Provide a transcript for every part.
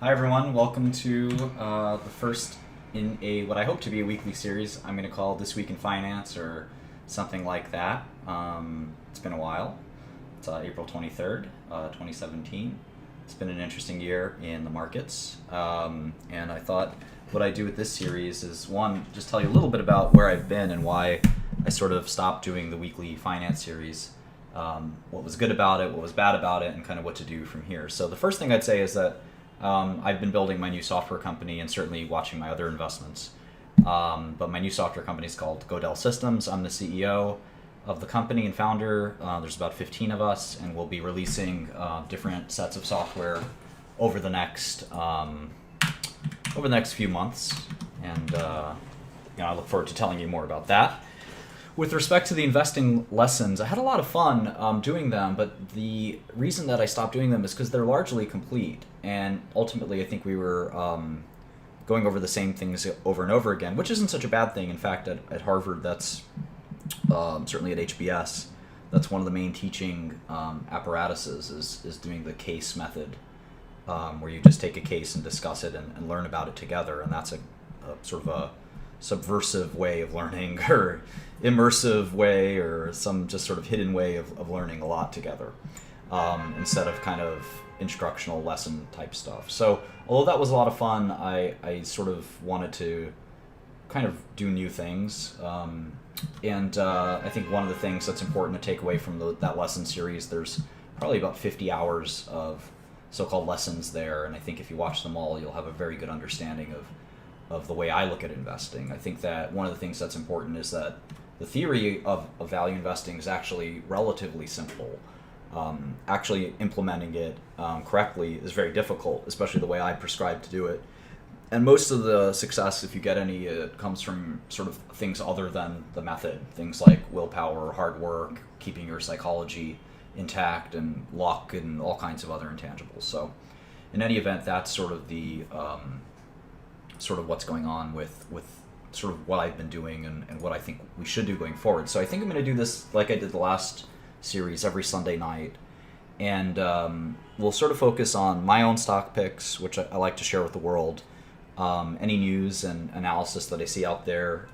Hi everyone, welcome to the first in a what I hope to be a weekly series. I'm going to call This Week in Finance or something like that. It's been a while. It's April 23rd, 2017. It's been an interesting year in the markets, and I thought what I'd do with this series is, one, just tell you a little bit about where I've been and why I sort of stopped doing the weekly finance series, what was good about it, what was bad about it, and kind of what to do from here. So the first thing I'd say is that I've been building my new software company and certainly watching my other investments. But my new software company is called Godel Systems. I'm the CEO of the company and founder. There's about 15 of us, and we'll be releasing different sets of software over the next few months. And I look forward to telling you more about that. With respect to the investing lessons, I had a lot of fun doing them, but the reason that I stopped doing them is because they're largely complete. And ultimately, I think we were going over the same things over and over again, which isn't such a bad thing. In fact, at Harvard, that's certainly at HBS, that's one of the main teaching apparatuses is doing the case method, where you just take a case and discuss it and learn about it together. And that's a sort of a subversive way of learning, or immersive way, or some just sort of hidden way of learning a lot together, instead of kind of instructional lesson type stuff. So although that was a lot of fun, I sort of wanted to kind of do new things. And I think one of the things that's important to take away from that lesson series, there's probably about 50 hours of so-called lessons there, and I think if you watch them all, you'll have a very good understanding of the way I look at investing. I think that one of the things that's important is that the theory of value investing is actually relatively simple. Actually implementing it correctly is very difficult, especially the way I prescribe to do it. And most of the success, if you get any, comes from sort of things other than the method. Things like willpower, hard work, keeping your psychology intact, and luck, and all kinds of other intangibles. So in any event, that's sort of the sort of what's going on with sort of what I've been doing and what I think we should do going forward. So I think I'm going to do this like I did the last series every Sunday night, and we'll sort of focus on my own stock picks, which I like to share with the world, any news and analysis that I see out there,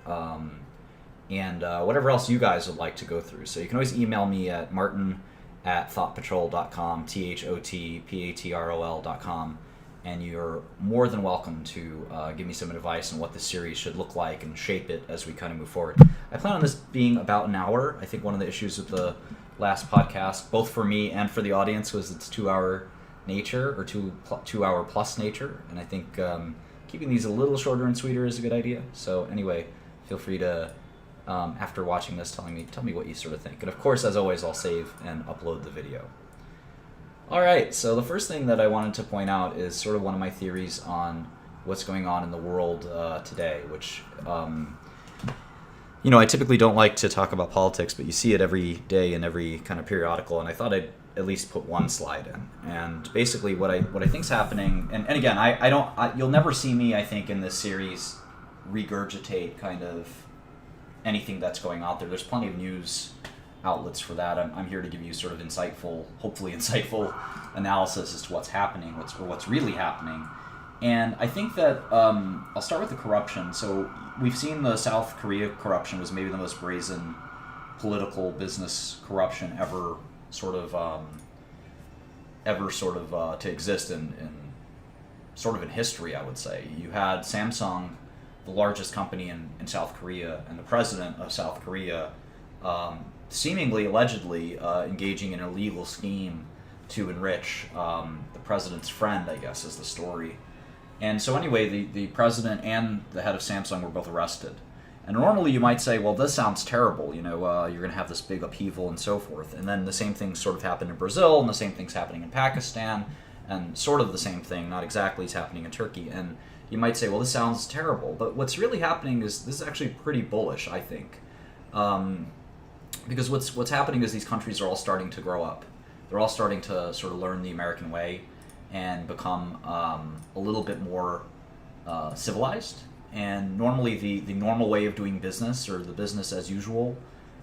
and whatever else you guys would like to go through. So you can always email me at martin@thoughtpatrol.com, THOTPATROL.com, and you're more than welcome to give me some advice on what this series should look like and shape it as we kind of move forward. I plan on this being about an hour. I think one of the issues with the last podcast, both for me and for the audience, was its 2-hour nature, or 2-hour plus nature, and I think keeping these a little shorter and sweeter is a good idea. So anyway, feel free to, after watching this, tell me what you sort of think. And of course, as always, I'll save and upload the video. All right, so the first thing that I wanted to point out is sort of one of my theories on what's going on in the world today, which, I typically don't like to talk about politics, but you see it every day in every kind of periodical, and I thought I'd at least put one slide in. And basically what I think's happening, and again, you'll never see me, I think, in this series regurgitate kind of anything that's going out there. There's plenty of news outlets for that. I'm here to give you sort of hopefully insightful analysis as to what's happening, what's really happening. And I think that I'll start with the corruption. So we've seen the South Korea corruption was maybe the most brazen political business corruption ever sort of to exist in history, I would say. You had Samsung, the largest company in South Korea, and the president of South Korea seemingly, allegedly, engaging in an illegal scheme to enrich the president's friend, I guess, is the story. And so anyway, the president and the head of Samsung were both arrested. And normally you might say, well, this sounds terrible, you're going to have this big upheaval and so forth. And then the same thing sort of happened in Brazil, and the same thing's happening in Pakistan, and sort of the same thing, not exactly, is happening in Turkey. And you might say, well, this sounds terrible. But what's really happening is, this is actually pretty bullish, I think. Because what's happening is these countries are all starting to grow up. They're all starting to sort of learn the American way and become a little bit more civilized. And normally the normal way of doing business, or the business as usual,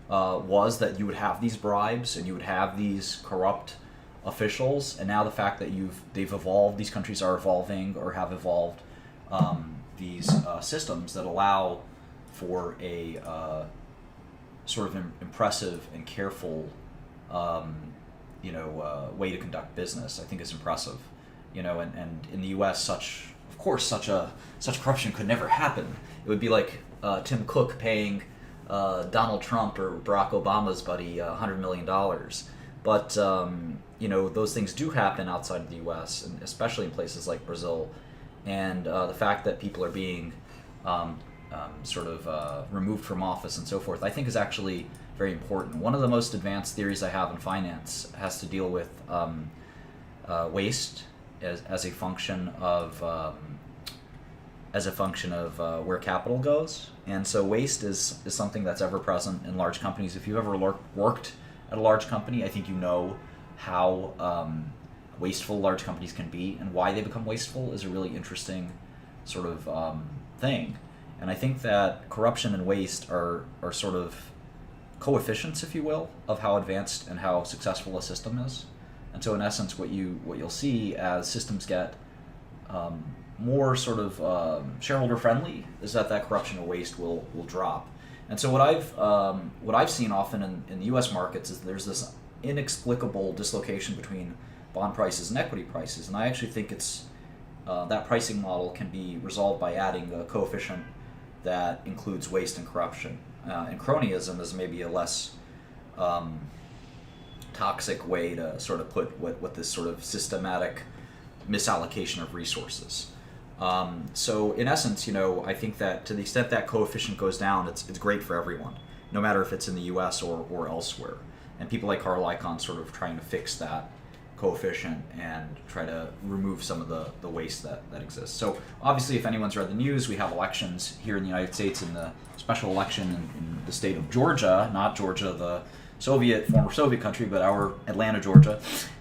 was that you would have these bribes and you would have these corrupt officials, and now the fact that they've evolved, these countries are evolving or have evolved these systems that allow for a sort of impressive and careful way to conduct business, I think is impressive. And in the U.S., such corruption could never happen. It would be like Tim Cook paying Donald Trump or Barack Obama's buddy $100 million. But those things do happen outside of the U.S., and especially in places like Brazil. And the fact that people are being removed from office and so forth, I think is actually very important. One of the most advanced theories I have in finance has to deal with waste as a function of where capital goes. And so waste is something that's ever present in large companies. If you've ever worked at a large company, I think you know how wasteful large companies can be, and why they become wasteful is a really interesting sort of thing. And I think that corruption and waste are sort of coefficients, if you will, of how advanced and how successful a system is. And so in essence, what you'll see as systems get more sort of shareholder friendly is that corruption and waste will drop. And so what I've seen often in the U.S. markets is there's this inexplicable dislocation between bond prices and equity prices, and I actually think it's that pricing model can be resolved by adding a coefficient that includes waste and corruption. And cronyism is maybe a less toxic way to sort of put what this sort of systematic misallocation of resources. So in essence, I think that to the extent that coefficient goes down, it's great for everyone, no matter if it's in the U.S. or elsewhere. And people like Carl Icahn sort of trying to fix that coefficient and try to remove some of the waste that exists. So obviously, if anyone's read the news, we have elections here in the United States, in the special election in the state of Georgia, not Georgia, the former Soviet country, but our Atlanta, Georgia.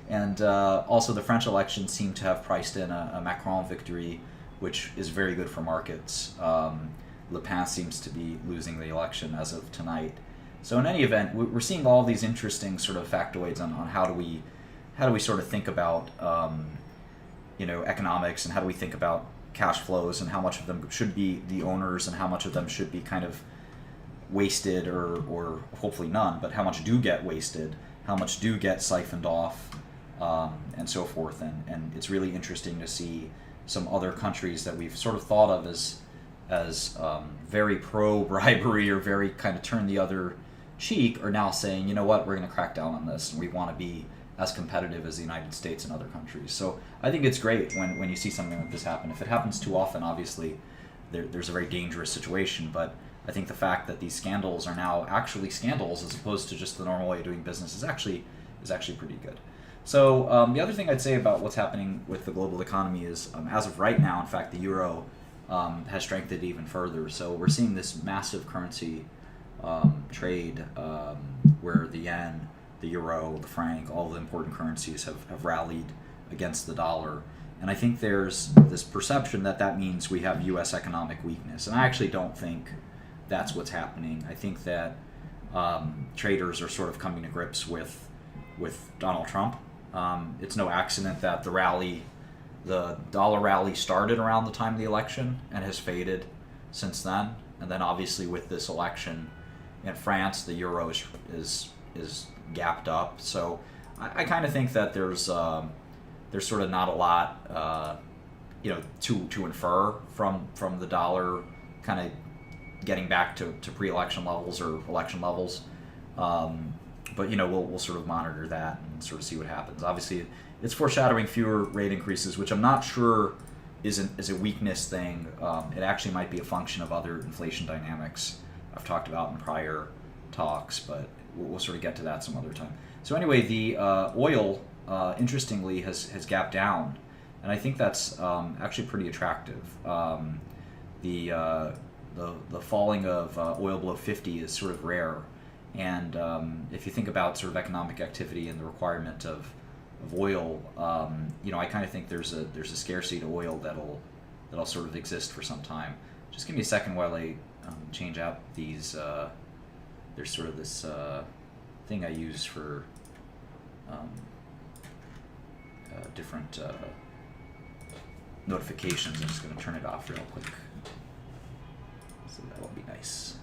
And also the French elections seem to have priced in a Macron victory, which is very good for markets. Le Pen seems to be losing the election as of tonight. So in any event, we're seeing all these interesting sort of factoids on how do we sort of think about economics, and how do we think about cash flows, and how much of them should be the owners and how much of them should be kind of wasted, or hopefully none, but how much do get wasted, how much do get siphoned off, and so forth. And it's really interesting to see some other countries that we've sort of thought of as very pro-bribery or very kind of turn the other cheek are now saying, you know what, we're going to crack down on this, and we want to be as competitive as the United States and other countries. So I think it's great when you see something like this happen. If it happens too often, obviously there's a very dangerous situation, but I think the fact that these scandals are now actually scandals as opposed to just the normal way of doing business is actually pretty good. So the other thing I'd say about what's happening with the global economy is, as of right now, in fact, the euro has strengthened even further. So we're seeing this massive currency trade where the yen, the euro, the franc, all the important currencies have rallied against the dollar. And I think there's this perception that means we have U.S. economic weakness. And I actually don't think that's what's happening. I think that traders are sort of coming to grips with Donald Trump. It's no accident that the dollar rally started around the time of the election and has faded since then. And then obviously with this election in France, the euro is gapped up. So I kind of think that there's sort of not a lot to infer from the dollar kind of getting back to pre-election levels or election levels. But we'll sort of monitor that and sort of see what happens. Obviously, it's foreshadowing fewer rate increases, which I'm not sure is a weakness thing. It actually might be a function of other inflation dynamics I've talked about in prior talks, but we'll sort of get to that some other time. So anyway, the oil, interestingly, has gapped down, and I think that's actually pretty attractive. The falling of oil below 50 is sort of rare. And if you think about sort of economic activity and the requirement of oil, I kind of think there's a scarcity to oil that'll sort of exist for some time. Just give me a second while I change out these. There's sort of this thing I use for different notifications. I'm just going to turn it off real quick. So that'll be nice.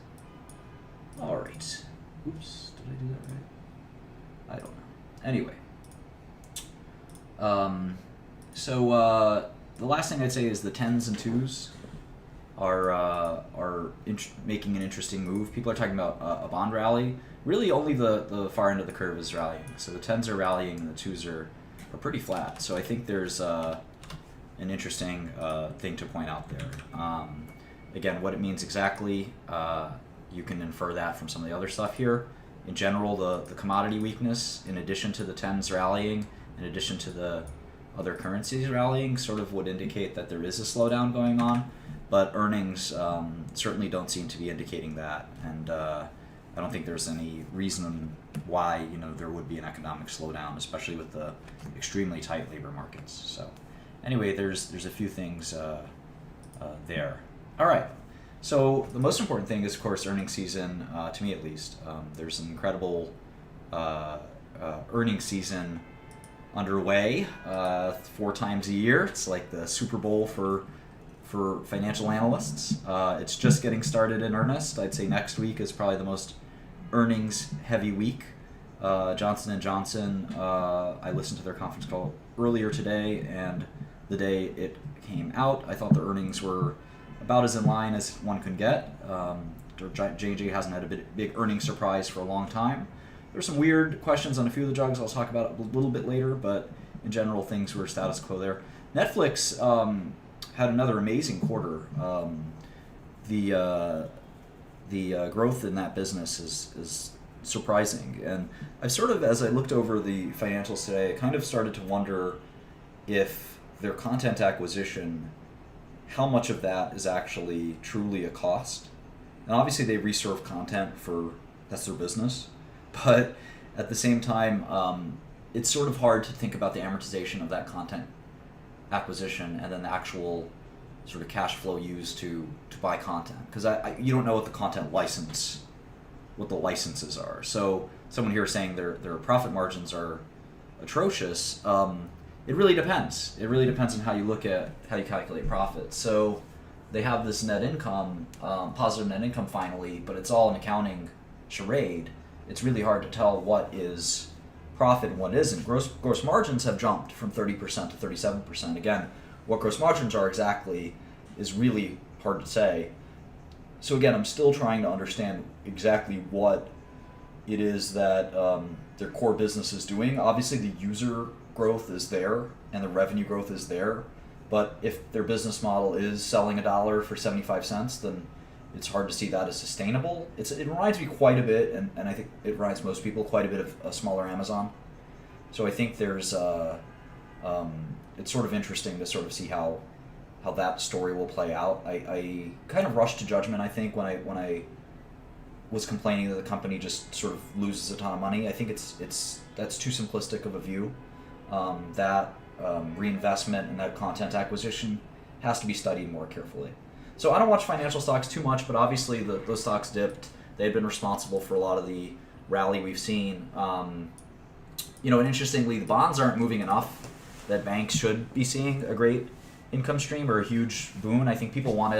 All right. Oops, did I do that right? I don't know. Anyway. So the last thing I'd say is the 10s and 2s are making an interesting move. People are talking about a bond rally. Really, only the far end of the curve is rallying. So the 10s are rallying and the 2s are pretty flat. So I think there's an interesting thing to point out there. Again, what it means exactly, you can infer that from some of the other stuff here. In general, the commodity weakness, in addition to the 10s rallying, in addition to the other currencies rallying, sort of would indicate that there is a slowdown going on. But earnings certainly don't seem to be indicating that, and I don't think there's any reason why there would be an economic slowdown, especially with the extremely tight labor markets. So, anyway, there's a few things there. All right. So the most important thing is, of course, earnings season. To me, at least, there's an incredible earnings season underway 4 times a year. It's like the Super Bowl for financial analysts. It's just getting started in earnest. I'd say next week is probably the most earnings-heavy week. Johnson & Johnson, I listened to their conference call earlier today, and the day it came out, I thought the earnings were about as in line as one can get. J&J hasn't had a big earnings surprise for a long time. There's some weird questions on a few of the drugs I'll talk about a little bit later, but in general, things were status quo there. Netflix had another amazing quarter. The growth in that business is surprising, and I've sort of, as I looked over the financials today, I kind of started to wonder if their content acquisition, how much of that is actually truly a cost. And obviously they reserve content that's their business, but at the same time, it's sort of hard to think about the amortization of that content acquisition and then the actual sort of cash flow used to buy content, because you don't know what the content license, what the licenses are. So someone here saying their profit margins are atrocious. It really depends. It really depends on how you calculate profit. So they have this net income, positive net income finally, but it's all an accounting charade. It's really hard to tell what is profit and what isn't. Gross margins have jumped from 30% to 37%. Again, what gross margins are exactly is really hard to say. So again, I'm still trying to understand exactly what it is that their core business is doing. Obviously, the user growth is there and the revenue growth is there, but if their business model is selling $1 for 75 cents, then it's hard to see that as sustainable. It reminds me quite a bit, and I think it reminds most people quite a bit of a smaller Amazon. So I think there's it's sort of interesting to sort of see how that story will play out. I kind of rushed to judgment, I think, when I was complaining that the company just sort of loses a ton of money. I think that's too simplistic of a view. That reinvestment and that content acquisition has to be studied more carefully. So I don't watch financial stocks too much, but obviously those stocks dipped. They've been responsible for a lot of the rally we've seen. And interestingly, the bonds aren't moving enough that banks should be seeing a great income stream or a huge boon. I think people want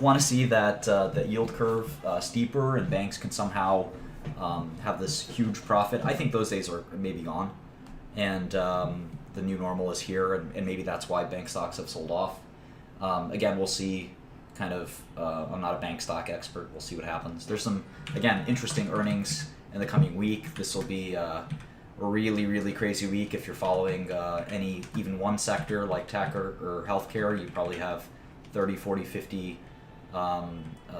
to see that yield curve steeper, and banks can somehow have this huge profit. I think those days are maybe gone, and the new normal is here, and maybe that's why bank stocks have sold off. Again, we'll see. I'm not a bank stock expert. We'll see what happens. There's some, again, interesting earnings in the coming week. This will be a really, really crazy week if you're following even one sector like tech or healthcare. You probably have 30, 40, 50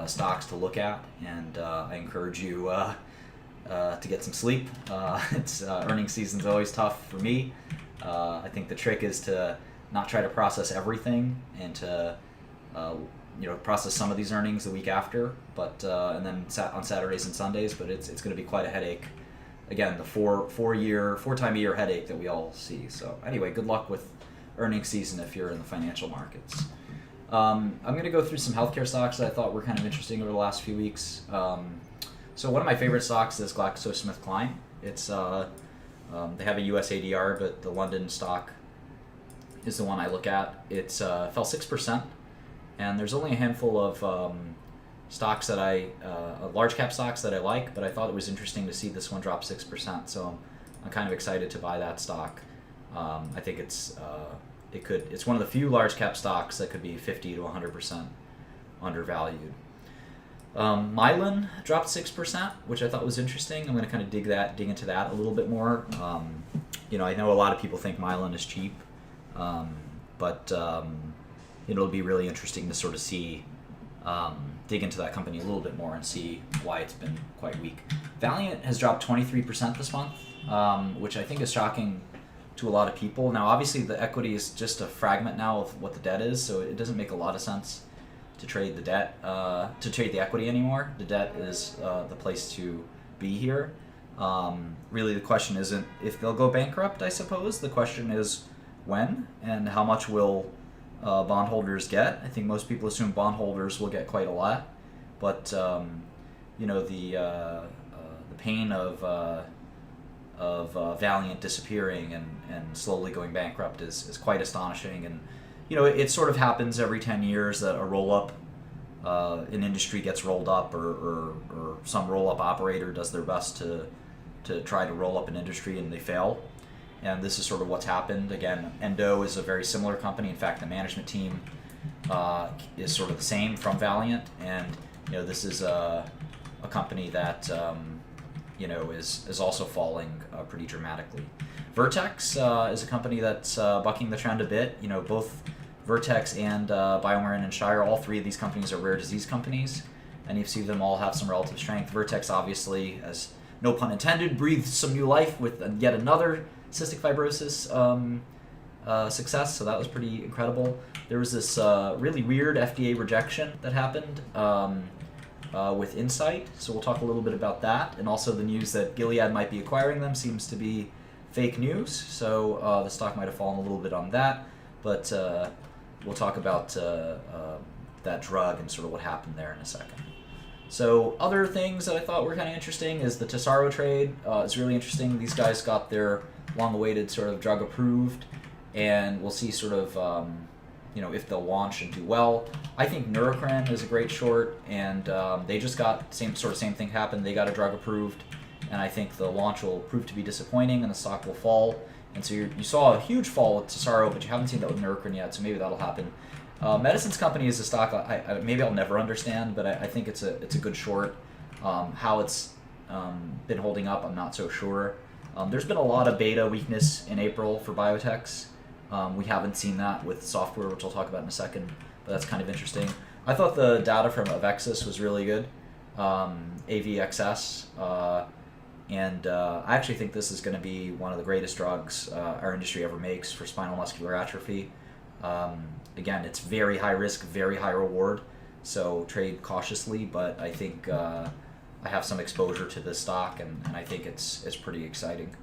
stocks to look at, and I encourage you to get some sleep. Earnings season's always tough for me. I think the trick is to not try to process everything and to process some of these earnings the week after, but and then on Saturdays and Sundays. But it's going to be quite a headache. Again, the four time a year headache that we all see. So anyway, good luck with earnings season if you're in the financial markets. I'm going to go through some healthcare stocks that I thought were kind of interesting over the last few weeks. So one of my favorite stocks is GlaxoSmithKline. It's They have a US ADR, but the London stock is the one I look at. It's fell 6%, and there's only a handful of stocks that large cap stocks that I like, but I thought it was interesting to see this one drop 6%. So I'm kind of excited to buy that stock. I think it's one of the few large cap stocks that could be 50 to 100% undervalued. Mylan dropped 6%, which I thought was interesting. I'm going to kind of dig into that a little bit more. I know a lot of people think Mylan is cheap, but it'll be really interesting to sort of see, dig into that company a little bit more and see why it's been quite weak. Valeant has dropped 23% this month, which I think is shocking to a lot of people. Now, obviously, the equity is just a fragment now of what the debt is, so it doesn't make a lot of sense to trade the debt, to trade the equity anymore. The debt is the place to be here. Really, the question isn't if they'll go bankrupt, I suppose. The question is when and how much will bondholders get. I think most people assume bondholders will get quite a lot, but the pain of Valeant disappearing and slowly going bankrupt is quite astonishing. And it sort of happens every 10 years that a roll-up, an industry gets rolled up, or some roll-up operator does their best to try to roll up an industry and they fail. And this is sort of what's happened. Again, Endo is a very similar company. In fact, the management team is sort of the same from Valeant, and this is a company that is also falling pretty dramatically. Vertex is a company that's bucking the trend a bit. Both Vertex and BioMarin and Shire, all three of these companies are rare disease companies, and you see them all have some relative strength. Vertex obviously, as no pun intended, breathed some new life with yet another cystic fibrosis success, so that was pretty incredible. There was this really weird FDA rejection that happened with Incyte, so we'll talk a little bit about that, and also the news that Gilead might be acquiring them seems to be fake news, so the stock might have fallen a little bit on that, but we'll talk about that drug and sort of what happened there in a second. So other things that I thought were kind of interesting is the Tesaro trade. It's really interesting. These guys got their long-awaited sort of drug approved, and we'll see sort of if they'll launch and do well. I think Neurocrine is a great short, and they just got same thing happened. They got a drug approved, and I think the launch will prove to be disappointing, and the stock will fall. And so you saw a huge fall with Tesaro, but you haven't seen that with Neurocrine yet, so maybe that'll happen. Medicines Company is a stock I maybe I'll never understand, but I think it's a good short. How it's been holding up, I'm not so sure. There's been a lot of beta weakness in April for biotechs. We haven't seen that with software, which I'll talk about in a second, but that's kind of interesting. I thought the data from Avexis was really good, AVXS, and I actually think this is going to be one of the greatest drugs our industry ever makes for spinal muscular atrophy. Again, it's very high risk, very high reward, so trade cautiously, but I think I have some exposure to this stock, and I think it's pretty exciting.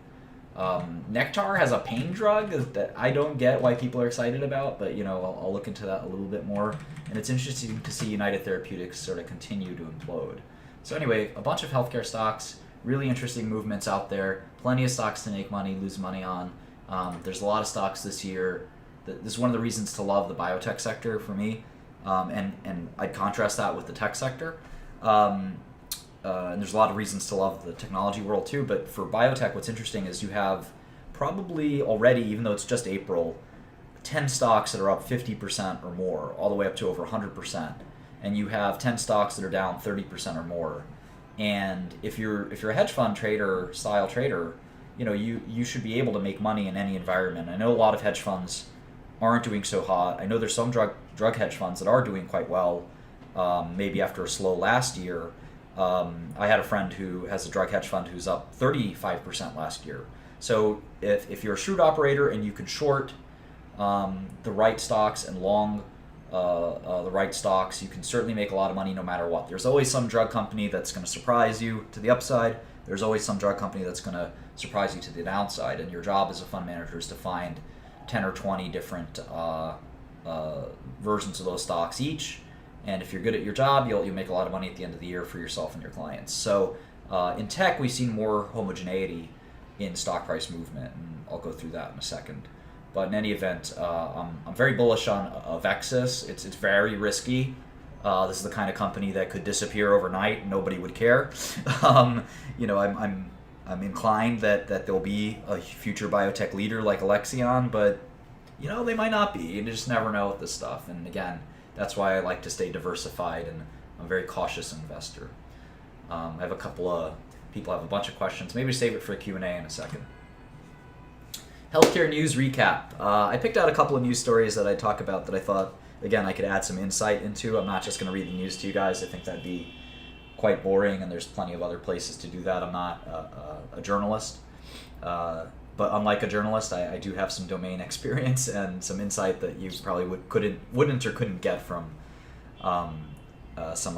Nektar has a pain drug that I don't get why people are excited about, but I'll look into that a little bit more, and it's interesting to see United Therapeutics sort of continue to implode. So anyway, a bunch of healthcare stocks, really interesting movements out there, plenty of stocks to make money, lose money on. There's a lot of stocks this year. This is one of the reasons to love the biotech sector for me, and I'd contrast that with the tech sector. And there's a lot of reasons to love the technology world too, but for biotech, what's interesting is you have probably already, even though it's just April, 10 stocks that are up 50% or more, all the way up to over 100%, and you have 10 stocks that are down 30% or more. And if you're a hedge fund trader, style trader, you should be able to make money in any environment. I know a lot of hedge funds aren't doing so hot. I know there's some drug hedge funds that are doing quite well, maybe after a slow last year. I had a friend who has a drug hedge fund who's up 35% last year. So if you're a shrewd operator and you can short the right stocks and long the right stocks, you can certainly make a lot of money no matter what. There's always some drug company that's going to surprise you to the upside. There's always some drug company that's going to surprise you to the downside. And your job as a fund manager is to find 10 or 20 different versions of those stocks each. And if you're good at your job, you'll make a lot of money at the end of the year for yourself and your clients. So in tech, we've seen more homogeneity. in stock price movement, and I'll go through that in a second. But in any event, I'm very bullish on Avexis. It's very risky. This is the kind of company that could disappear overnight and nobody would care. I'm inclined that there'll be a future biotech leader like Alexion, but they might not be. You just never know with this stuff. And again, that's why I like to stay diversified, and I'm a very cautious investor. I have a couple of people have a bunch of questions. Maybe save it for a Q&A in a second. Healthcare news recap. I picked out a couple of news stories that I talk about that I thought, again, I could add some insight into. I'm not just going to read the news to you guys. I think that'd be quite boring, and there's plenty of other places to do that. I'm not a journalist. But unlike a journalist, I do have some domain experience and some insight that you probably wouldn't or couldn't get from some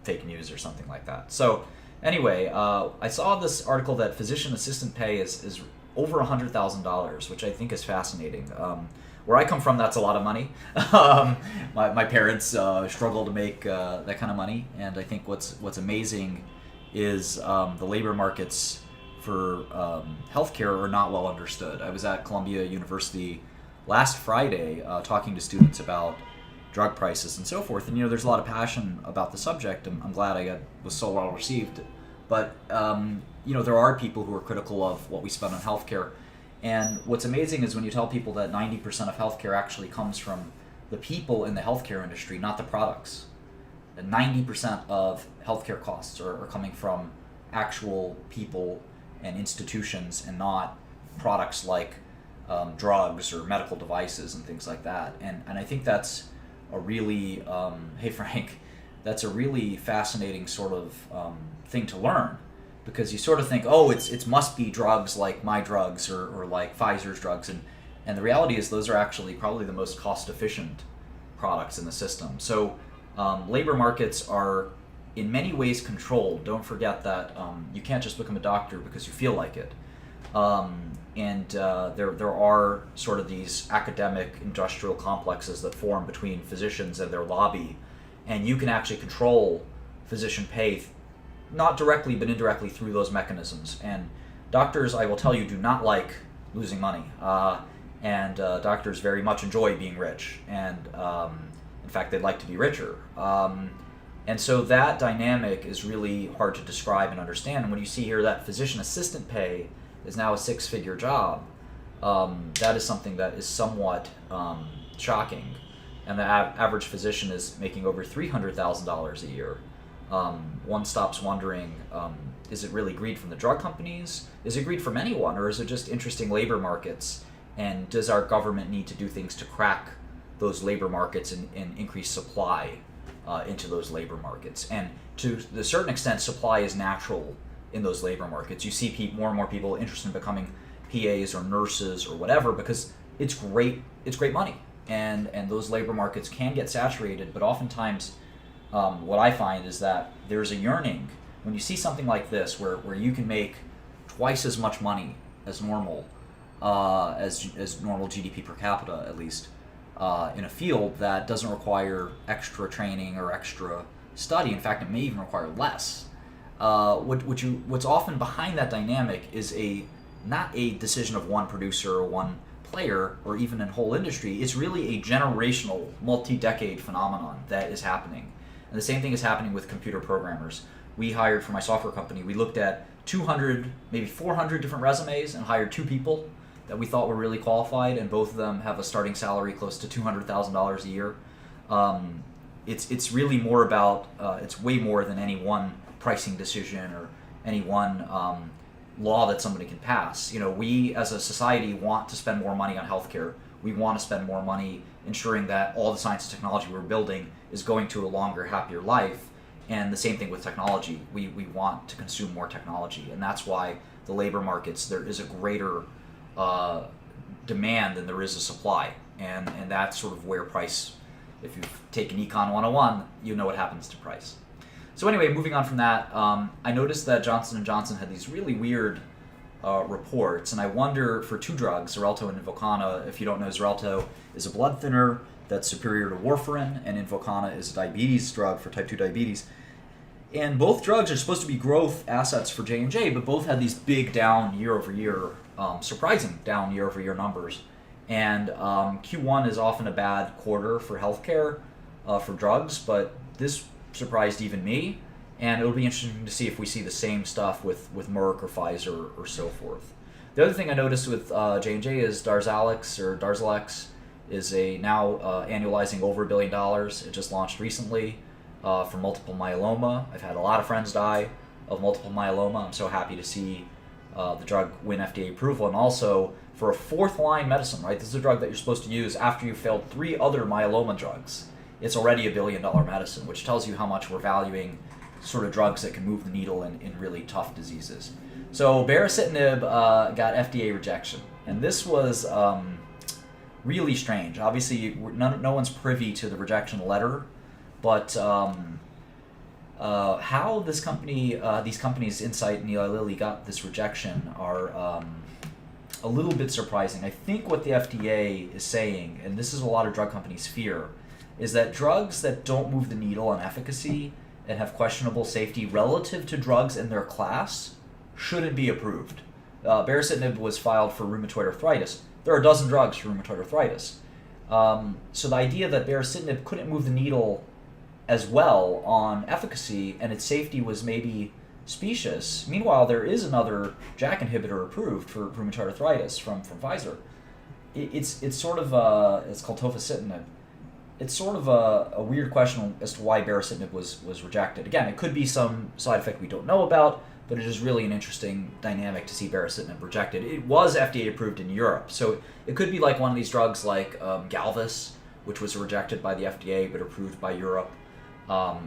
fake news or something like that. So anyway, I saw this article that physician assistant pay is over $100,000, which I think is fascinating. Where I come from, that's a lot of money. My parents struggle to make that kind of money, and I think what's amazing is the labor markets for healthcare are not well understood. I was at Columbia University last Friday talking to students about drug prices and so forth, and there's a lot of passion about the subject. I'm glad I was so well received, but there are people who are critical of what we spend on healthcare. And what's amazing is when you tell people that 90% of healthcare actually comes from the people in the healthcare industry, not the products. And 90% of healthcare costs are coming from actual people and institutions, and not products like drugs or medical devices and things like that. And I think that's a really, hey Frank, that's a really fascinating sort of thing to learn. Because you sort of think, oh, it must be drugs like my drugs or like Pfizer's drugs, and the reality is those are actually probably the most cost-efficient products in the system. So labor markets are in many ways controlled. Don't forget that you can't just become a doctor because you feel like it. There are sort of these academic industrial complexes that form between physicians and their lobby, and you can actually control physician pay not directly but indirectly through those mechanisms. And doctors, I will tell you, do not like losing money. Doctors very much enjoy being rich. And in fact, they'd like to be richer. And so that dynamic is really hard to describe and understand. And when you see here that physician assistant pay is now a six-figure job, that is something that is somewhat shocking. And the average physician is making over $300,000 a year. One stops wondering, is it really greed from the drug companies? Is it greed from anyone? Or is it just interesting labor markets? And does our government need to do things to crack those labor markets and increase supply into those labor markets? And to a certain extent, supply is natural in those labor markets. You see more and more people interested in becoming PAs or nurses or whatever because it's great money. And those labor markets can get saturated, but oftentimes what I find is that there's a yearning when you see something like this where you can make twice as much money as normal, as normal GDP per capita at least, in a field that doesn't require extra training or extra study. In fact, it may even require less. What's often behind that dynamic is not a decision of one producer or one player or even a whole industry. It's really a generational, multi-decade phenomenon that is happening. And the same thing is happening with computer programmers. We hired, for my software company, we looked at 200, maybe 400 different resumes and hired 2 people that we thought were really qualified, and both of them have a starting salary close to $200,000 a year. It's really more about, it's way more than any one pricing decision or any one law that somebody can pass. We as a society want to spend more money on healthcare. We want to spend more money ensuring that all the science and technology we're building is going to a longer, happier life. And the same thing with technology. We want to consume more technology. And that's why the labor markets, there is a greater demand than there is a supply. And that's sort of where price, if you've taken Econ 101, you know what happens to price. So anyway, moving on from that, I noticed that Johnson & Johnson had these really weird reports, and I wonder for 2 drugs, Xarelto and Invokana. If you don't know, Xarelto is a blood thinner that's superior to warfarin, and Invokana is a diabetes drug for type 2 diabetes. And both drugs are supposed to be growth assets for J&J, but both had these big down year-over-year, surprising down year-over-year numbers. And Q1 is often a bad quarter for healthcare, for drugs, but this surprised even me. And it'll be interesting to see if we see the same stuff with Merck or Pfizer or so forth. The other thing I noticed with J&J is Darzalex is now annualizing over $1 billion. It just launched recently for multiple myeloma. I've had a lot of friends die of multiple myeloma. I'm so happy to see the drug win FDA approval, and also for a fourth-line medicine, right? This is a drug that you're supposed to use after you've failed 3 other myeloma drugs. It's already a $1 billion medicine, which tells you how much we're valuing sort of drugs that can move the needle in really tough diseases. So baricitinib got FDA rejection, and this was really strange. Obviously, no one's privy to the rejection letter, but how these companies, Incyte and Eli Lilly, got this rejection are a little bit surprising. I think what the FDA is saying, and this is a lot of drug companies' fear, is that drugs that don't move the needle on efficacy and have questionable safety relative to drugs in their class shouldn't be approved. Baricitinib was filed for rheumatoid arthritis. There are a dozen drugs for rheumatoid arthritis. So the idea that baricitinib couldn't move the needle as well on efficacy and its safety was maybe specious. Meanwhile, there is another JAK inhibitor approved for rheumatoid arthritis from Pfizer. It's sort of it's called tofacitinib. It's sort of a weird question as to why baricitinib was rejected. Again, it could be some side effect we don't know about, but it is really an interesting dynamic to see baricitinib rejected. It was FDA approved in Europe, so it could be like one of these drugs like Galvus, which was rejected by the FDA but approved by Europe,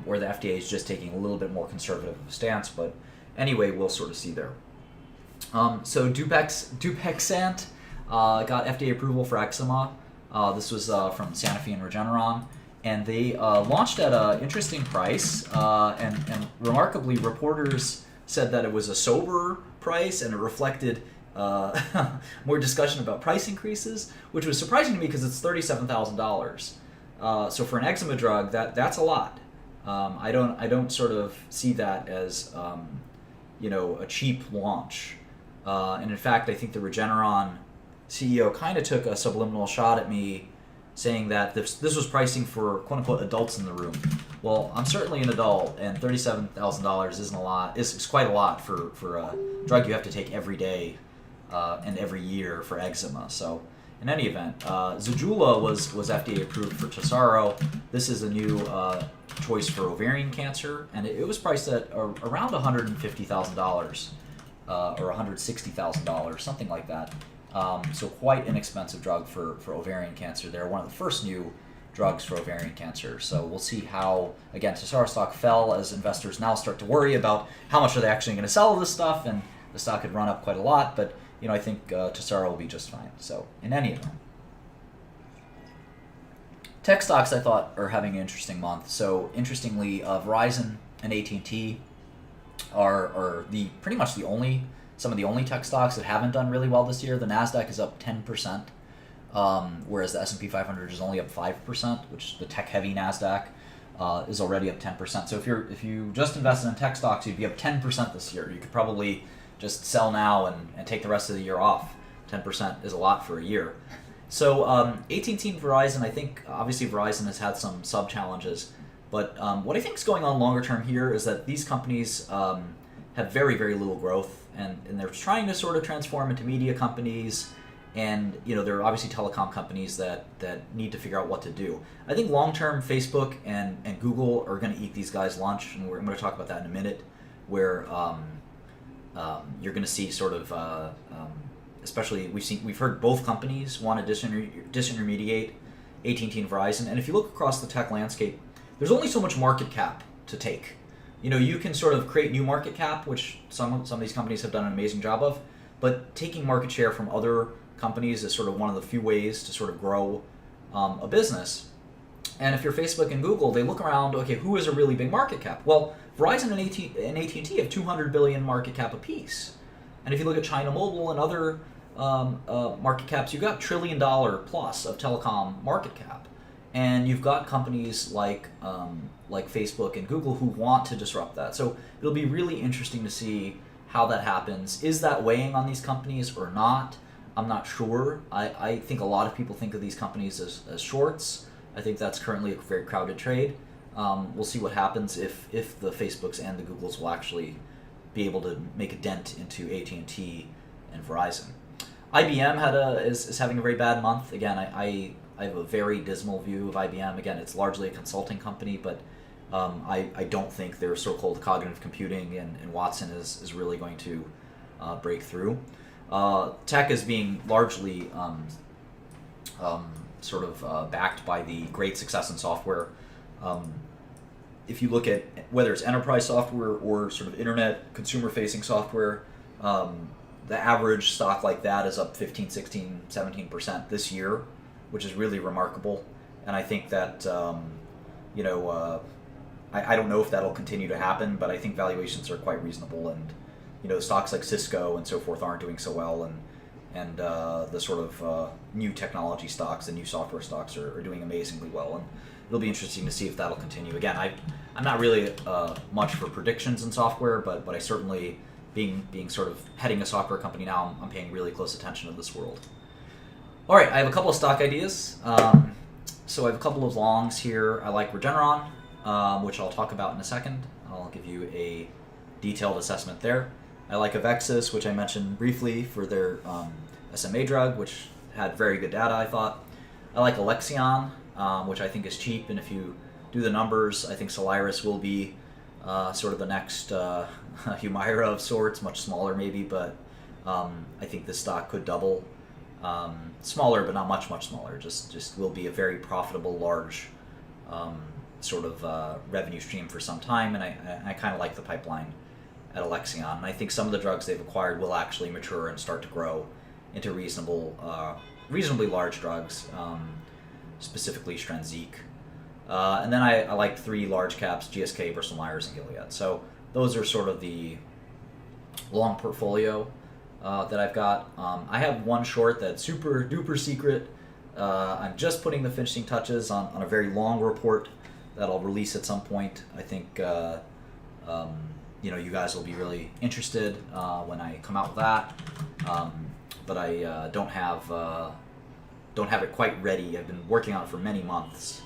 where the FDA is just taking a little bit more conservative stance. But anyway, we'll sort of see there. So Dupixent got FDA approval for eczema. This was from Sanofi and Regeneron, and they launched at an interesting price, and remarkably, reporters said that it was a sober price and it reflected more discussion about price increases, which was surprising to me because it's $37,000. So for an eczema drug, that's a lot. I don't sort of see that as a cheap launch. And in fact, I think the Regeneron CEO kind of took a subliminal shot at me, saying that this was pricing for quote-unquote adults in the room. Well, I'm certainly an adult, and $37,000 isn't a lot. It's quite a lot for a drug you have to take every day and every year for eczema. So in any event, Zejula was FDA approved for Tesaro. This is a new choice for ovarian cancer, and it was priced at around $150,000 or $160,000, something like that. So quite an expensive drug for ovarian cancer. They're one of the first new drugs for ovarian cancer. So we'll see how, again, Tesaro stock fell as investors now start to worry about how much are they actually going to sell this stuff, and the stock had run up quite a lot, but I think Tesaro will be just fine. So in any event, tech stocks I thought are having an interesting month. So interestingly, Verizon and AT&T are pretty much some of the only tech stocks that haven't done really well this year. The Nasdaq is up 10%, whereas the S&P 500 is only up 5%, which the tech-heavy Nasdaq is already up 10%. So if you just invested in tech stocks, you'd be up 10% this year. You could probably just sell now and take the rest of the year off. 10% is a lot for a year. So AT&T and Verizon, I think obviously Verizon has had some sub-challenges, but what I think is going on longer term here is that these companies have very, very little growth, and they're trying to sort of transform into media companies, and they're obviously telecom companies that need to figure out what to do. I think long term Facebook and Google are going to eat these guys lunch, and I'm going to talk about that in a minute, where you're going to see sort of especially we've heard both companies want to disintermediate AT&T and Verizon, and if you look across the tech landscape, there's only so much market cap to take. You can sort of create new market cap, which some of these companies have done an amazing job of, but taking market share from other companies is sort of one of the few ways to sort of grow a business. And if you're Facebook and Google, they look around, okay, who has a really big market cap? Well, Verizon and AT&T have 200 billion market cap apiece. And if you look at China Mobile and other market caps, you've got $1 trillion plus of telecom market cap. and you've got companies like Facebook and Google who want to disrupt that. So it'll be really interesting to see how that happens. Is that weighing on these companies or not? I'm not sure. I think a lot of people think of these companies as shorts. I think that's currently a very crowded trade. We'll see what happens if the Facebooks and the Googles will actually be able to make a dent into AT&T and Verizon. IBM is having a very bad month. Again, I have a very dismal view of IBM. Again, it's largely a consulting company, but I don't think their so-called cognitive computing and Watson is really going to break through. Tech is being largely backed by the great success in software. If you look at whether it's enterprise software or sort of internet consumer-facing software, the average stock like that is up 15, 16, 17% this year, which is really remarkable. And I think that, I don't know if that'll continue to happen, but I think valuations are quite reasonable. And, stocks like Cisco and so forth aren't doing so well. And the sort of new technology stocks, the new software stocks are doing amazingly well. And it'll be interesting to see if that'll continue. Again, I'm not really much for predictions in software, but I certainly, being sort of heading a software company now, I'm paying really close attention to this world. All right, I have a couple of stock ideas. So I have a couple of longs here. I like Regeneron, which I'll talk about in a second. I'll give you a detailed assessment there. I like Avexis, which I mentioned briefly for their SMA drug, which had very good data, I thought. I like Alexion, which I think is cheap, and if you do the numbers, I think Soliris will be sort of the next Humira of sorts, much smaller maybe, but I think this stock could double. Smaller, but not much smaller. Just will be a very profitable, large revenue stream for some time, and I kind of like the pipeline at Alexion. And I think some of the drugs they've acquired will actually mature and start to grow into reasonably large drugs, specifically Strensiq. And then I like three large caps, GSK, Bristol Myers, and Gilead. So those are sort of the long portfolio that I've got. I have one short that's super duper secret. I'm just putting the finishing touches on a very long report that I'll release at some point. I think you guys will be really interested when I come out with that. But I don't have it quite ready. I've been working on it for many months,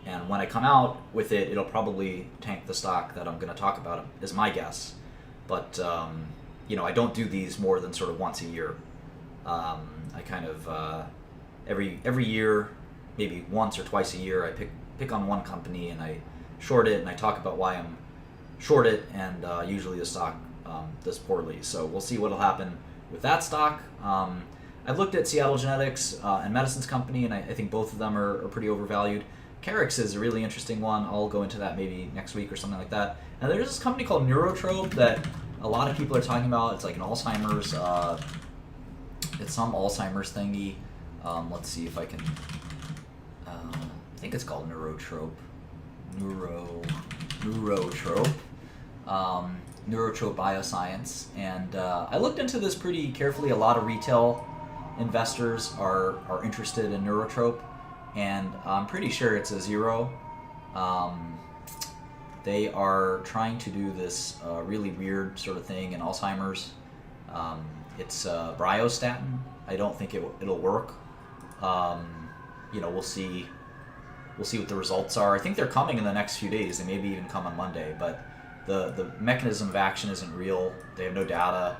and when I come out with it, it'll probably tank the stock that I'm going to talk about, is my guess. But I don't do these more than sort of once a year. I kind of every year, maybe once or twice a year, I pick on one company and I short it and I talk about why I'm short it, and usually the stock does poorly. So we'll see what'll happen with that stock. I've looked at Seattle Genetics and Medicines Company, and I think both of them are pretty overvalued. Carix is a really interesting one. I'll go into that maybe next week or something like that. And there's this company called Neurotrope that a lot of people are talking about. It's like an Alzheimer's, it's some Alzheimer's thingy. Let's see if I can, I think it's called Neurotrope. Neurotrope. Neurotrope Bioscience. And I looked into this pretty carefully. A lot of retail investors are interested in Neurotrope, and I'm pretty sure it's a zero. They are trying to do this really weird sort of thing in Alzheimer's. It's bryostatin. I don't think it'll work. We'll see what the results are. I think they're coming in the next few days. They maybe even come on Monday, but the mechanism of action isn't real. They have no data.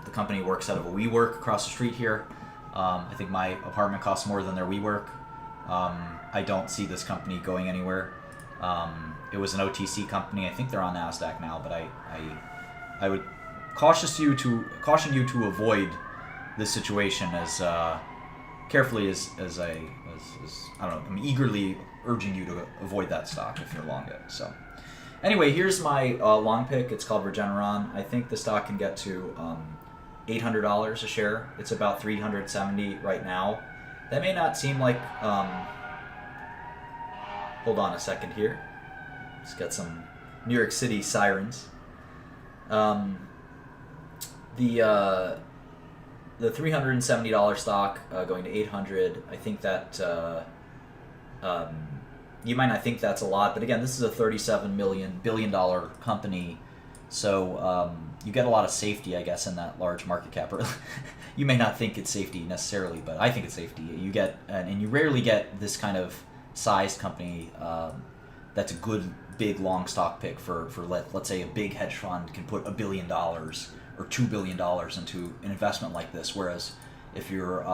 The company works out of a WeWork across the street here. I think my apartment costs more than their WeWork. I don't see this company going anywhere. It was an OTC company. I think they're on NASDAQ now, but I would caution you to avoid this situation as carefully as I don't know. I'm eagerly urging you to avoid that stock if you're long it. So anyway, here's my long pick. It's called Regeneron. I think the stock can get to $800 a share. It's about $370 right now. That may not seem like. Hold on a second here. Just got some New York City sirens. The $370 stock going to $800. I think that you might not think that's a lot, but again, this is a $37 billion company, so you get a lot of safety, I guess, in that large market cap. You may not think it's safety necessarily, but I think it's safety. You get, and you rarely get this kind of sized company that's a good big long stock pick for let's say a big hedge fund can put $1 billion or $2 billion into an investment like this, whereas if you're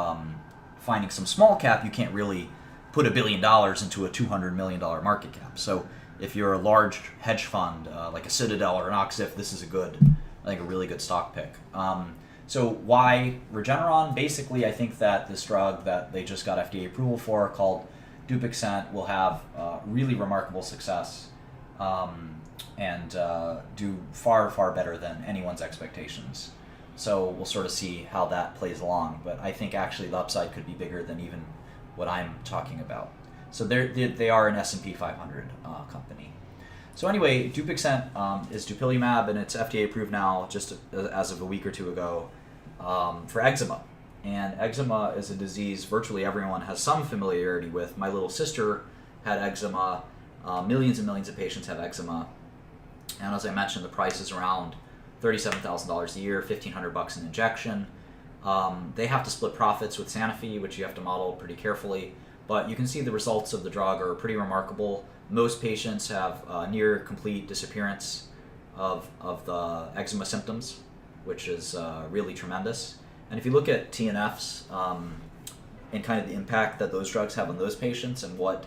finding some small cap, you can't really put $1 billion into a $200 million market cap. So if you're a large hedge fund like a Citadel or an Oxif, this is a really good stock pick. So why Regeneron? Basically, I think that this drug that they just got FDA approval for, called Dupixent, will have really remarkable success and do far, far better than anyone's expectations. So we'll sort of see how that plays along. But I think actually the upside could be bigger than even what I'm talking about. So they are an S&P 500 company. So anyway, Dupixent is dupilumab, and it's FDA approved now, just as of a week or two ago, for eczema. And eczema is a disease virtually everyone has some familiarity with. My little sister had eczema. Millions and millions of patients have eczema. And as I mentioned, the price is around $37,000 a year, $1,500 an injection. They have to split profits with Sanofi, which you have to model pretty carefully. But you can see the results of the drug are pretty remarkable. Most patients have near complete disappearance of the eczema symptoms, which is really tremendous. And if you look at TNFs and kind of the impact that those drugs have on those patients and what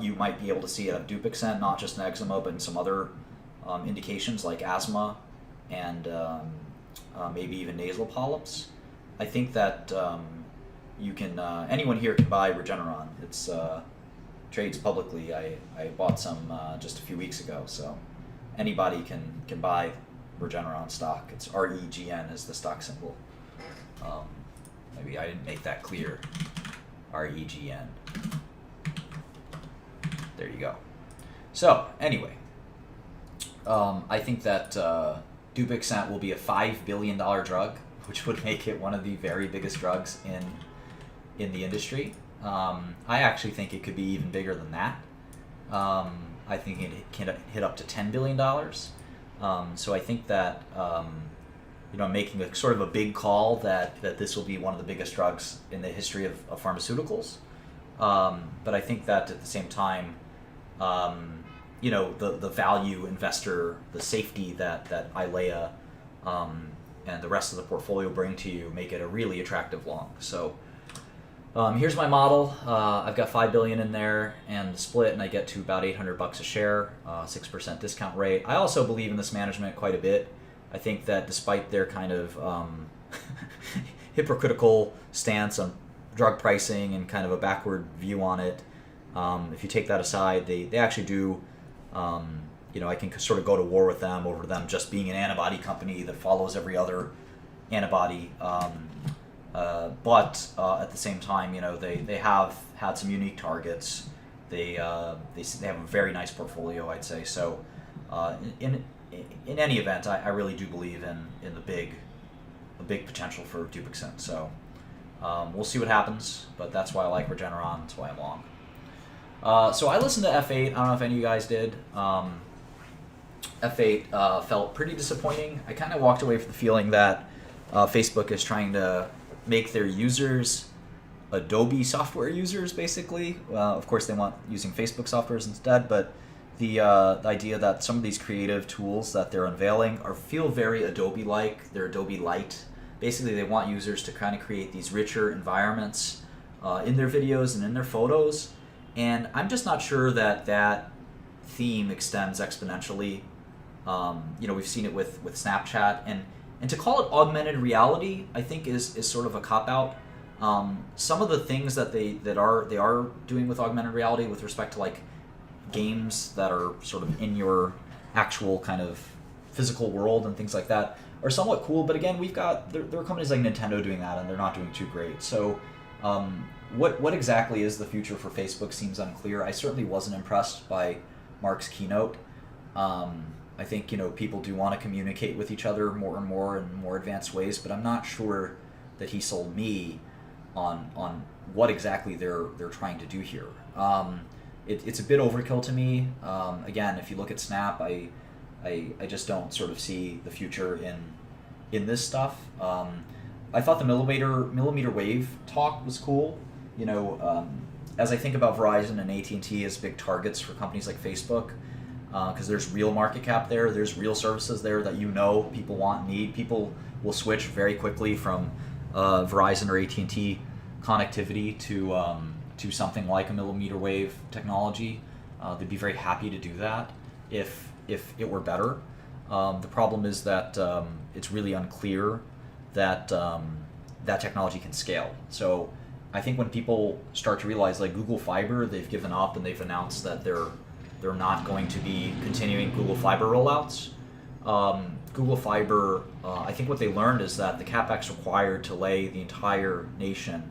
you might be able to see out of Dupixent, not just in eczema, but in some other indications like asthma and maybe even nasal polyps, I think that you can, anyone here can buy Regeneron. It's trades publicly. I bought some just a few weeks ago, so anybody can buy Regeneron stock. It's REGN is the stock symbol. Maybe I didn't make that clear. REGN. There you go. So anyway, I think that Dupixent will be a $5 billion drug, which would make it one of the very biggest drugs in the industry. I actually think it could be even bigger than that. I think it can hit up to $10 billion. So I think that I'm making a sort of a big call that this will be one of the biggest drugs in the history of pharmaceuticals. But I think that at the same time, the value investor, the safety that Eylea and the rest of the portfolio bring to you make it a really attractive long. So here's my model. I've got $5 billion in there and the split, and I get to about $800 a share, 6% discount rate. I also believe in this management quite a bit. I think that despite their kind of hypocritical stance on drug pricing and kind of a backward view on it, if you take that aside, they actually do, I can sort of go to war with them over them just being an antibody company that follows every other antibody. But at the same time, they have had some unique targets. They have a very nice portfolio, I'd say. So in any event, I really do believe in the big potential for Dupixent. So we'll see what happens, but that's why I like Regeneron. That's why I'm long. So I listened to F8. I don't know if any of you guys did. F8 felt pretty disappointing. I kind of walked away with the feeling that Facebook is trying to make their users Adobe software users, basically. Of course, they want using Facebook softwares instead, but the idea that some of these creative tools that they're unveiling feel very Adobe-like. They're Adobe Light. Basically, they want users to kind of create these richer environments in their videos and in their photos. And I'm just not sure that theme extends exponentially. We've seen it with Snapchat, and to call it augmented reality, I think is sort of a cop-out. Some of the things that they are doing with augmented reality with respect to like games that are sort of in your actual kind of physical world and things like that are somewhat cool. But again, there are companies like Nintendo doing that, and they're not doing too great. So what exactly is the future for Facebook seems unclear. I certainly wasn't impressed by Mark's keynote. I think people do want to communicate with each other more and more in more advanced ways, but I'm not sure that he sold me on what exactly they're trying to do here. It's a bit overkill to me. Again, if you look at Snap, I just don't sort of see the future in this stuff. I thought the millimeter wave talk was cool. As I think about Verizon and AT&T as big targets for companies like Facebook, because there's real market cap there, there's real services there that people want and need. People will switch very quickly from Verizon or AT&T connectivity to something like a millimeter wave technology. They'd be very happy to do that if it were better. The problem is that it's really unclear that that technology can scale. So I think when people start to realize, like Google Fiber, they've given up and they've announced that they're not going to be continuing Google Fiber rollouts. Google Fiber, I think what they learned is that the capex required to lay the entire nation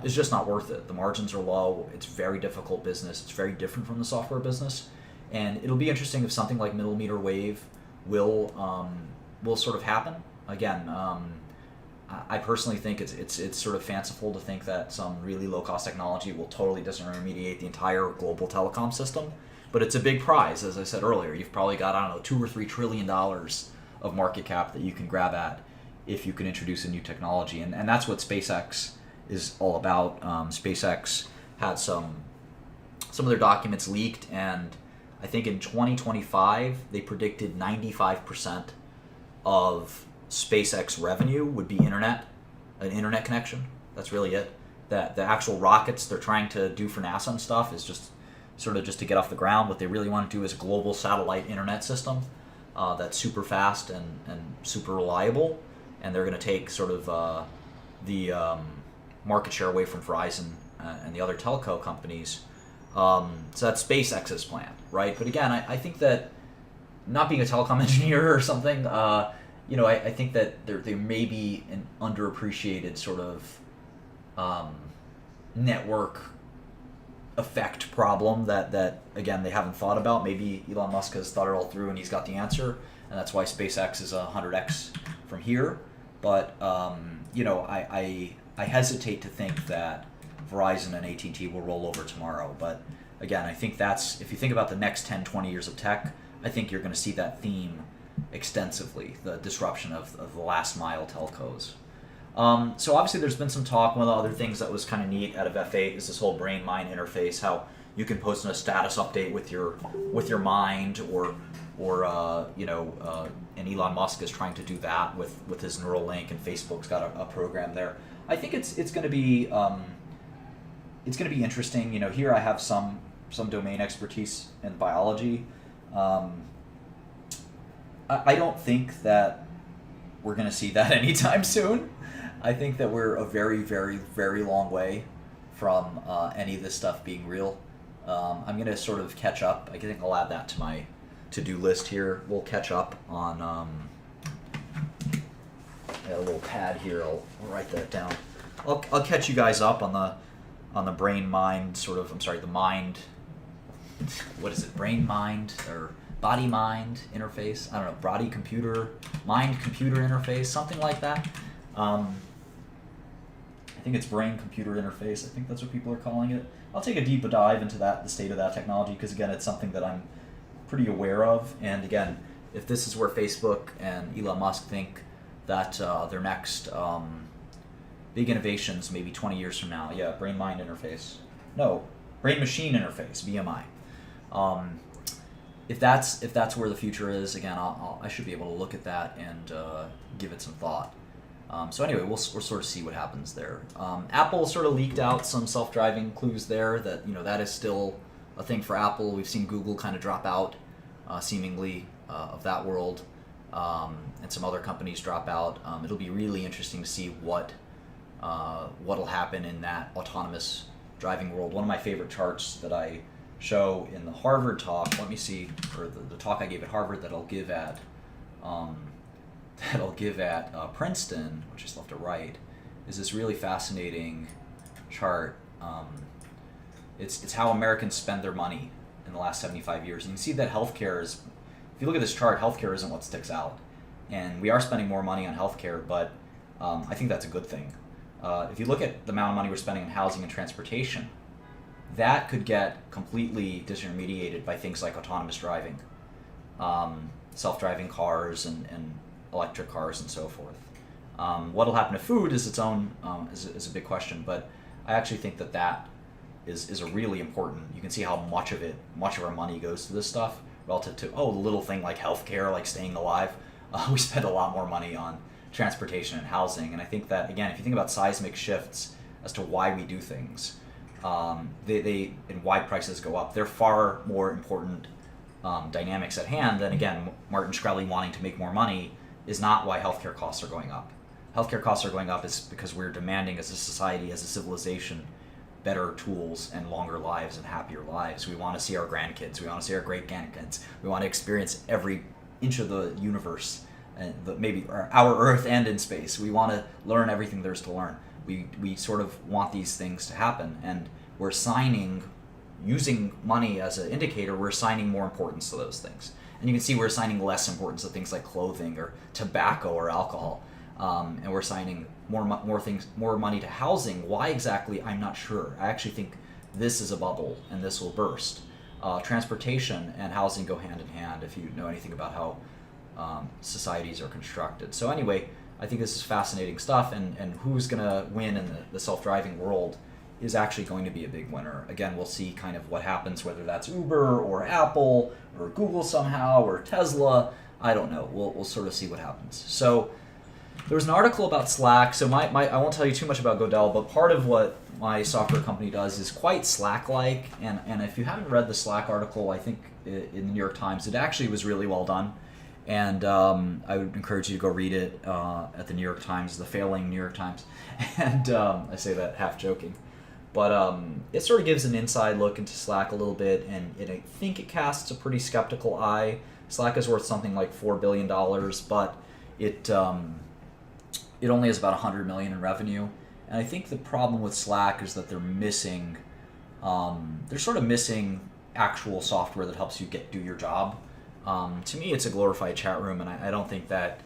is just not worth it. The margins are low. It's very difficult business. It's very different from the software business, and it'll be interesting if something like millimeter wave will sort of happen again. I personally think it's sort of fanciful to think that some really low cost technology will totally disintermediate the entire global telecom system, but it's a big prize. As I said earlier, you've probably got, I don't know, $2 or $3 trillion of market cap that you can grab at if you can introduce a new technology, and that's what SpaceX is all about. SpaceX had some of their documents leaked, and I think in 2025 they predicted 95% of SpaceX revenue would be an internet connection. That's really it. That the actual rockets they're trying to do for NASA and stuff is just to get off the ground. What they really want to do is a global satellite internet system that's super fast and super reliable, and they're going to take sort of the market share away from Verizon and the other telco companies. So that's SpaceX's plan, right? But again, I think that, not being a telecom engineer or something, I think that there may be an underappreciated sort of network effect problem that again they haven't thought about. Maybe Elon Musk has thought it all through and he's got the answer, and that's why SpaceX is 100x from here. But I hesitate to think that Verizon and AT&T will roll over tomorrow. But again, I think if you think about the next 10, 20 years of tech, I think you're going to see that theme extensively, the disruption of the last mile telcos. So obviously there's been some talk. One of the other things that was kind of neat out of F8 is this whole brain mind interface, how you can post a status update with your mind, and Elon Musk is trying to do that with his Neuralink, and Facebook's got a program there. I think it's going to be interesting. Here I have some domain expertise in biology. I don't think that we're going to see that anytime soon. I think that we're a very, very, very long way from any of this stuff being real. I'm going to sort of catch up. I think I'll add that to my to-do list here. We'll catch up on a little pad here. I'll write that down. I'll catch you guys up on the brain mind the mind. What is it? Brain mind or body mind interface? I don't know. Body computer mind computer interface, something like that. I think it's brain computer interface. I think that's what people are calling it. I'll take a deep dive into the state of that technology, because again, it's something that I'm pretty aware of. And again, if this is where Facebook and Elon Musk think that their next big innovations, maybe 20 years from now, brain mind interface. No, brain machine interface, BMI. If that's where the future is, again, I should be able to look at that and give it some thought. So anyway, we'll sort of see what happens there. Apple sort of leaked out some self-driving clues there that that is still a thing for Apple. We've seen Google kind of drop out, seemingly, of that world, and some other companies drop out. It'll be really interesting to see what'll happen in that autonomous driving world. One of my favorite charts that I show in the Harvard talk, let me see, or the talk I gave at Harvard that I'll give at Princeton, which I still have to write, is this really fascinating chart. It's how Americans spend their money in the last 75 years. And you can see that healthcare is, if you look at this chart, healthcare isn't what sticks out. And we are spending more money on healthcare, but I think that's a good thing. If you look at the amount of money we're spending on housing and transportation, that could get completely disintermediated by things like autonomous driving, self-driving cars and electric cars and so forth. What'll happen to food is its own is a big question, but I actually think that is a really important. You can see how much of our money goes to this stuff relative to the little thing like healthcare, like staying alive. We spend a lot more money on transportation and housing, and I think that again, if you think about seismic shifts as to why we do things, they and why prices go up, they're far more important dynamics at hand than again Martin Shkreli wanting to make more money is not why healthcare costs are going up. Healthcare costs are going up is because we're demanding as a society, as a civilization, better tools and longer lives and happier lives. We want to see our grandkids. We want to see our great-grandkids. We want to experience every inch of the universe, and maybe our Earth and in space. We want to learn everything there's to learn. We sort of want these things to happen, and we're using money as an indicator, we're assigning more importance to those things. And you can see we're assigning less importance to things like clothing or tobacco or alcohol. And we're assigning more money to housing. Why exactly? I'm not sure. I actually think this is a bubble and this will burst. Transportation and housing go hand in hand if you know anything about how societies are constructed. So anyway, I think this is fascinating stuff, and who's going to win in the self-driving world is actually going to be a big winner. Again, we'll see kind of what happens, whether that's Uber or Apple or Google somehow or Tesla. I don't know. We'll sort of see what happens. So there was an article about Slack. So I won't tell you too much about Godel, but part of what my software company does is quite Slack-like. And if you haven't read the Slack article, I think in the New York Times, it actually was really well done. And I would encourage you to go read it at the New York Times, the failing New York Times. And I say that half joking. But it sort of gives an inside look into Slack a little bit, and I think it casts a pretty skeptical eye. Slack is worth something like $4 billion, but it only has about $100 million in revenue. And I think the problem with Slack is that they're sort of missing actual software that helps you do your job. To me, it's a glorified chat room, and I don't think that.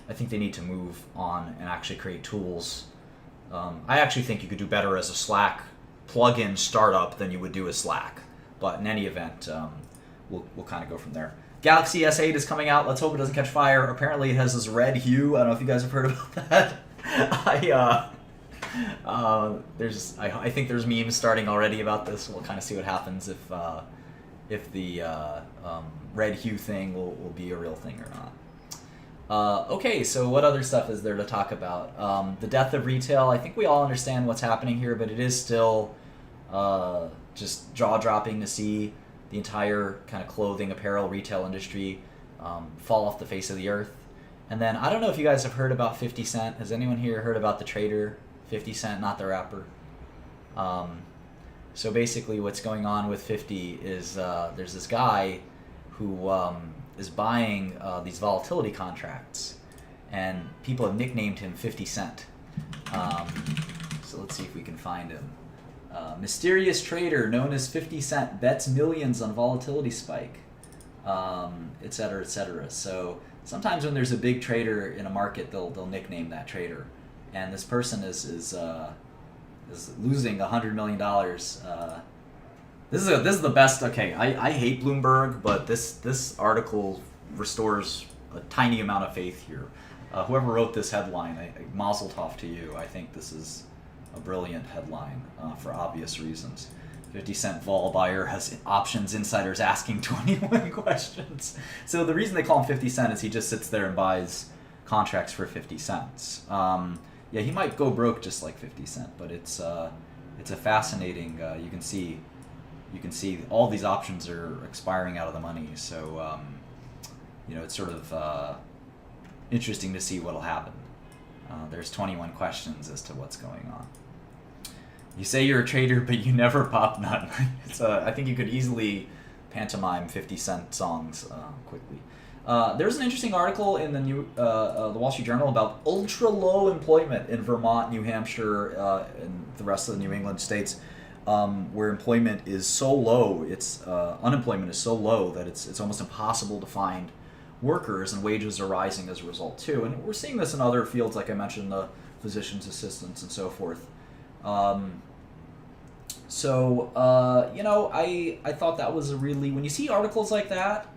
I think they need to move on and actually create tools. I actually think you could do better as a Slack plugin startup than you would do as Slack. But in any event, we'll kind of go from there. Galaxy S8 is coming out. Let's hope it doesn't catch fire. Apparently, it has this red hue. I don't know if you guys have heard about that. I think there's memes starting already about this. We'll kind of see what happens if the red hue thing will be a real thing or not. Okay, so what other stuff is there to talk about? The death of retail. I think we all understand what's happening here, but it is still just jaw-dropping to see the entire kind of clothing, apparel, retail industry fall off the face of the earth. And then, I don't know if you guys have heard about 50 Cent. Has anyone here heard about the trader 50 Cent, not the rapper? So basically what's going on with 50 is there's this guy who is buying these volatility contracts, and people have nicknamed him 50 Cent. So let's see if we can find him. Mysterious trader known as 50 Cent bets millions on volatility spike, et cetera, et cetera. So sometimes when there's a big trader in a market, they'll nickname that trader, and this person is losing $100 million. This is the best. Okay, I hate Bloomberg, but this article restores a tiny amount of faith here. Whoever wrote this headline, mazel tov to you. I think this is a brilliant headline for obvious reasons. 50 Cent vol buyer has options insiders asking 21 questions. So the reason they call him 50 Cent is he just sits there and buys contracts for 50 cents. Yeah, he might go broke just like 50 Cent, but it's a fascinating. You can see all these options are expiring out of the money. So it's sort of interesting to see what'll happen. There's 21 questions as to what's going on. You say you're a trader, but you never pop none. I think you could easily pantomime 50 Cent songs quickly. There's an interesting article in the Wall Street Journal about ultra low employment in Vermont, New Hampshire, and the rest of the New England states, where employment is so low, unemployment is so low that it's almost impossible to find workers, and wages are rising as a result too. And we're seeing this in other fields, like I mentioned, the physician's assistants and so forth. So, I thought that was a really, when you see articles like that,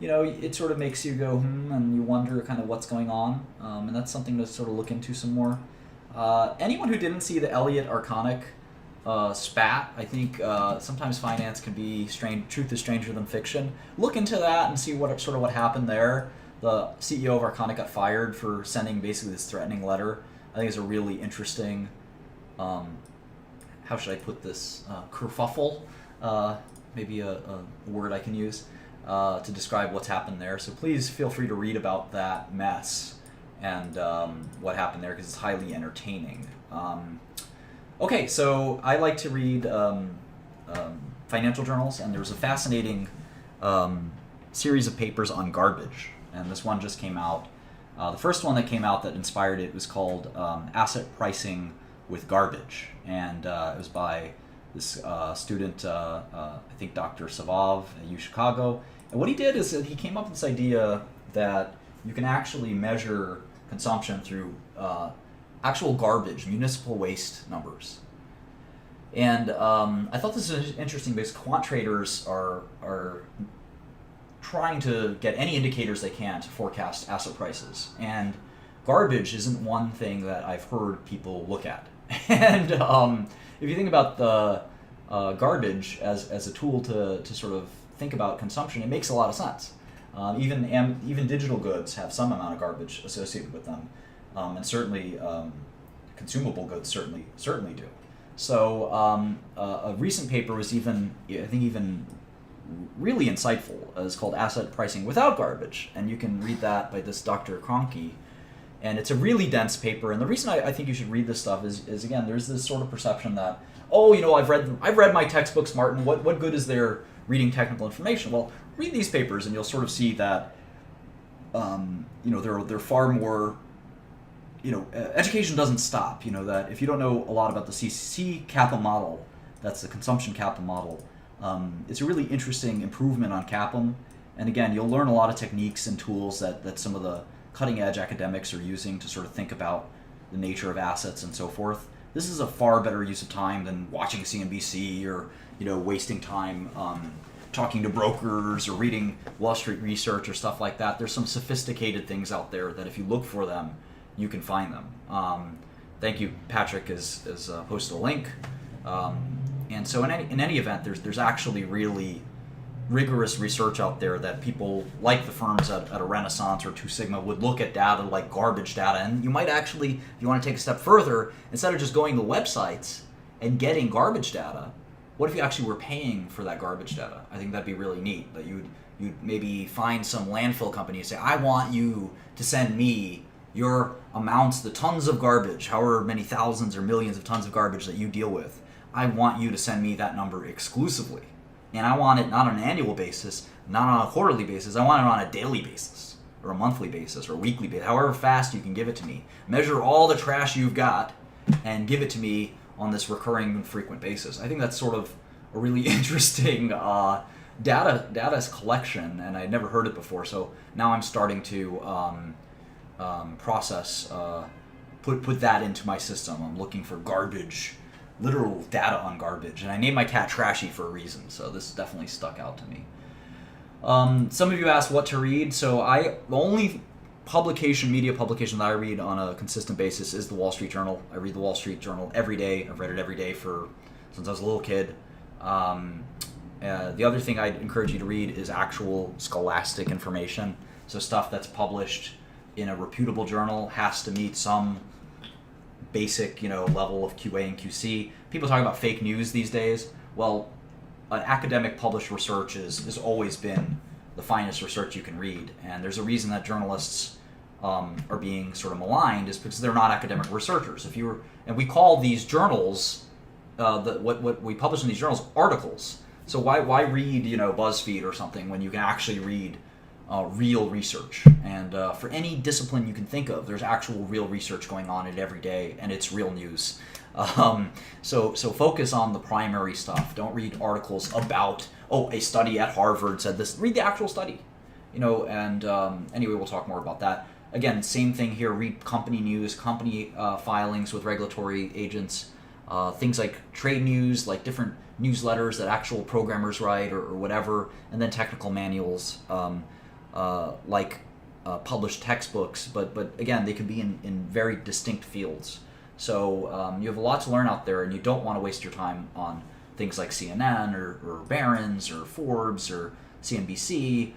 it sort of makes you go, and you wonder kind of what's going on. And that's something to sort of look into some more. Anyone who didn't see the Elliott Arconic spat, I think sometimes finance can be strange. Truth is stranger than fiction. Look into that and see what happened there. The CEO of Arconic got fired for sending basically this threatening letter. I think it's a really interesting, how should I put this, kerfuffle, maybe a word I can use, to describe what's happened there. So please feel free to read about that mess and what happened there, because it's highly entertaining. Okay, so I like to read financial journals, and there was a fascinating series of papers on garbage, and this one just came out. The first one that came out that inspired it was called Asset Pricing with Garbage, and it was by this student, I think Dr. Savov at U Chicago. And what he did is that he came up with this idea that you can actually measure consumption through actual garbage, municipal waste numbers. And I thought this was interesting because quant traders are trying to get any indicators they can to forecast asset prices. And garbage isn't one thing that I've heard people look at. And if you think about the garbage as a tool to sort of think about consumption, it makes a lot of sense. Even digital goods have some amount of garbage associated with them, and certainly consumable goods certainly do. So a recent paper was even really insightful. It's called Asset Pricing Without Garbage, and you can read that by this Dr. Kroenke. And it's a really dense paper, and the reason I think you should read this stuff is again, there's this sort of perception that, I've read my textbooks, Martin. What good is there reading technical information? Well, read these papers, and you'll sort of see that they're far more. Education doesn't stop. That if you don't know a lot about the CCC CAPM model, that's the consumption CAPM model. It's a really interesting improvement on CAPM, and again, you'll learn a lot of techniques and tools that some of the cutting-edge academics are using to sort of think about the nature of assets and so forth. This is a far better use of time than watching CNBC or wasting time talking to brokers or reading Wall Street research or stuff like that. There's some sophisticated things out there that if you look for them, you can find them. Thank you, Patrick has posted a link. And so in any event, there's actually really rigorous research out there that people like the firms at a Renaissance or Two Sigma would look at data like garbage data. And you might actually, if you want to take a step further, instead of just going to websites and getting garbage data, what if you actually were paying for that garbage data? I think that'd be really neat. That you'd maybe find some landfill company and say, I want you to send me your amounts, the tons of garbage, however many thousands or millions of tons of garbage that you deal with. I want you to send me that number exclusively. And I want it not on an annual basis, not on a quarterly basis. I want it on a daily basis, or a monthly basis, or a weekly basis, however fast you can give it to me. Measure all the trash you've got and give it to me on this recurring and frequent basis. I think that's sort of a really interesting data collection, and I'd never heard it before. So now I'm starting to process, put that into my system. I'm looking for garbage, literal data on garbage, and I named my cat Trashy for a reason, so this definitely stuck out to me. Some of you asked what to read, so the only media publication that I read on a consistent basis is the Wall Street Journal. I read the Wall Street Journal every day. I've read it every day since I was a little kid. The other thing I'd encourage you to read is actual scholastic information, so stuff that's published in a reputable journal has to meet some basic, level of QA and QC. People talk about fake news these days. Well, an academic published research has always been the finest research you can read, and there's a reason that journalists are being sort of maligned is because they're not academic researchers. And we call these journals, what we publish in these journals, articles. So why read BuzzFeed or something when you can actually read real research? And for any discipline you can think of, there's actual real research going on in it every day, and it's real news. So focus on the primary stuff. Don't read articles about, a study at Harvard said this. Read the actual study. And anyway, we'll talk more about that. Again, same thing here. Read company news, company filings with regulatory agents. things like trade news, like different newsletters that actual programmers write or whatever, and then technical manuals like published textbooks. But again, they could be in very distinct fields. So you have a lot to learn out there, and you don't want to waste your time on things like CNN or Barron's or Forbes or CNBC.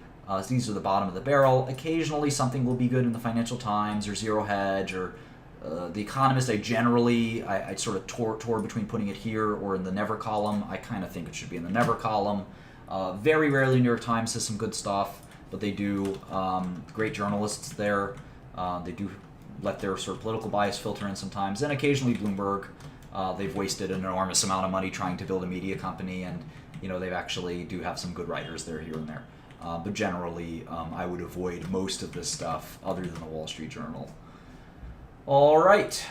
These are the bottom of the barrel. Occasionally something will be good in the Financial Times or Zero Hedge or The Economist. I sort of tore between putting it here or in the Never column. I kind of think it should be in the Never column. Very rarely New York Times has some good stuff, but they do. Great journalists there. They do let their sort of political bias filter in sometimes. And occasionally Bloomberg. They've wasted an enormous amount of money trying to build a media company, and they've actually do have some good writers there here and there. But generally, I would avoid most of this stuff other than the Wall Street Journal. All right.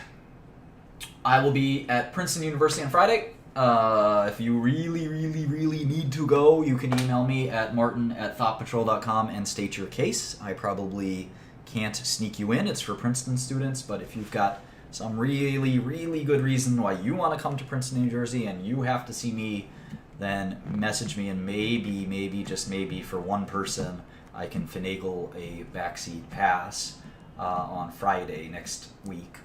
I will be at Princeton University on Friday. If you really, really, really need to go, you can email me at martin@thoughtpatrol.com and state your case. I probably can't sneak you in. It's for Princeton students, but if you've got some really, really good reason why you want to come to Princeton, New Jersey, and you have to see me, then message me, and maybe, just maybe, for one person, I can finagle a backseat pass on Friday next week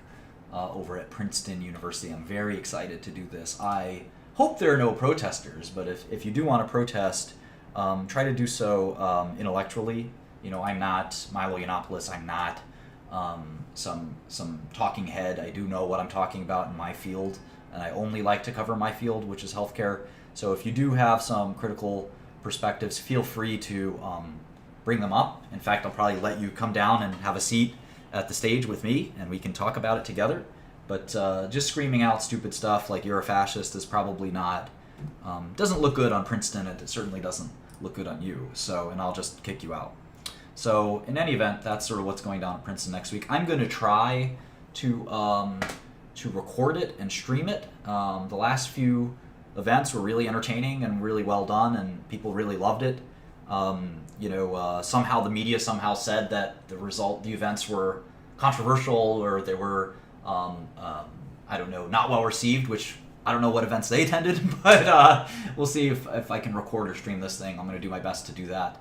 over at Princeton University. I'm very excited to do this. I hope there are no protesters, but if you do want to protest, try to do so intellectually. I'm not Milo Yiannopoulos. I'm not some talking head. I do know what I'm talking about in my field, and I only like to cover my field, which is healthcare. So if you do have some critical perspectives, feel free to bring them up. In fact, I'll probably let you come down and have a seat at the stage with me, and we can talk about it together. But just screaming out stupid stuff like you're a fascist is probably not, doesn't look good on Princeton, and it certainly doesn't look good on you. So, and I'll just kick you out. So in any event, that's sort of what's going down at Princeton next week. I'm going to try to record it and stream it. The last few events were really entertaining and really well done, and people really loved it. Somehow the media said that the events were controversial, or they were, I don't know, not well received, which I don't know what events they attended, but we'll see if I can record or stream this thing. I'm going to do my best to do that.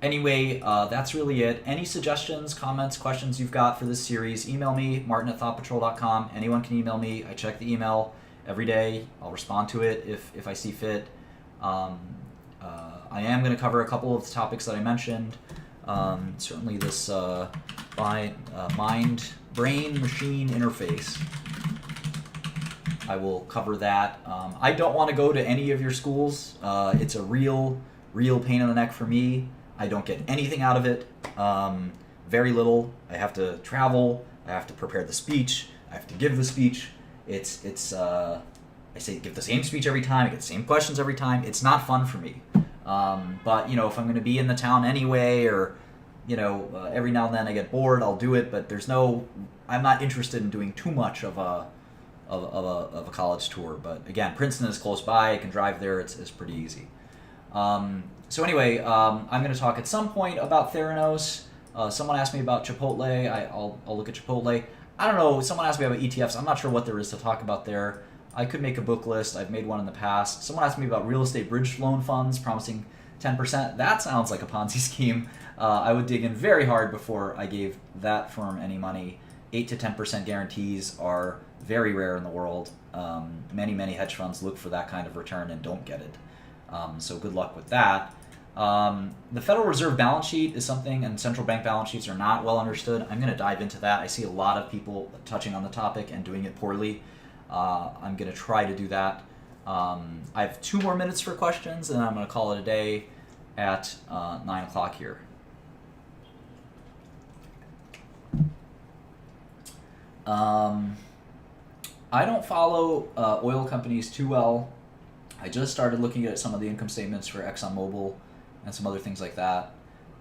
Anyway, that's really it. Any suggestions, comments, questions you've got for this series, email me, martin@thoughtpatrol.com. Anyone can email me. I check the email every day. I'll respond to it if I see fit. I am going to cover a couple of the topics that I mentioned. Certainly this mind-brain-machine interface. I will cover that. I don't want to go to any of your schools. It's a real pain in the neck for me. I don't get anything out of it. Very little. I have to travel. I have to prepare the speech. I have to give the speech. I say give the same speech every time. I get the same questions every time. It's not fun for me. But if I'm going to be in the town anyway, or every now and then I get bored, I'll do it. But I'm not interested in doing too much of a college tour. But again, Princeton is close by. I can drive there. It's pretty easy. So anyway, I'm going to talk at some point about Theranos. Someone asked me about Chipotle. I'll look at Chipotle. I don't know. Someone asked me about ETFs. I'm not sure what there is to talk about there. I could make a book list. I've made one in the past. Someone asked me about real estate bridge loan funds promising 10%. That sounds like a Ponzi scheme. I would dig in very hard before I gave that firm any money. 8 to 10% guarantees are very rare in the world. Many hedge funds look for that kind of return and don't get it. So good luck with that. The Federal Reserve balance sheet is something, and central bank balance sheets are not well understood. I'm going to dive into that. I see a lot of people touching on the topic and doing it poorly. I'm going to try to do that. I have 2 more minutes for questions, and then I'm going to call it a day at 9 o'clock here. I don't follow oil companies too well. I just started looking at some of the income statements for ExxonMobil and some other things like that.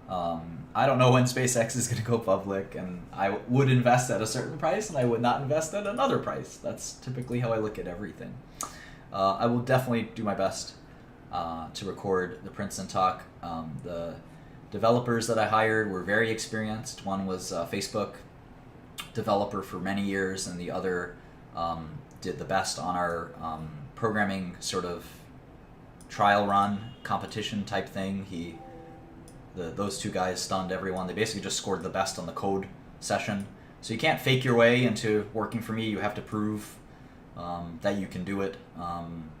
I don't know when SpaceX is going to go public, and I would invest at a certain price, and I would not invest at another price. That's typically how I look at everything. I will definitely do my best to record the Princeton talk. The developers that I hired were very experienced. One was a Facebook developer for many years, and the other did the best on our programming sort of trial run competition type thing. Those two guys stunned everyone. They basically just scored the best on the code session. So you can't fake your way into working for me. You have to prove that you can do it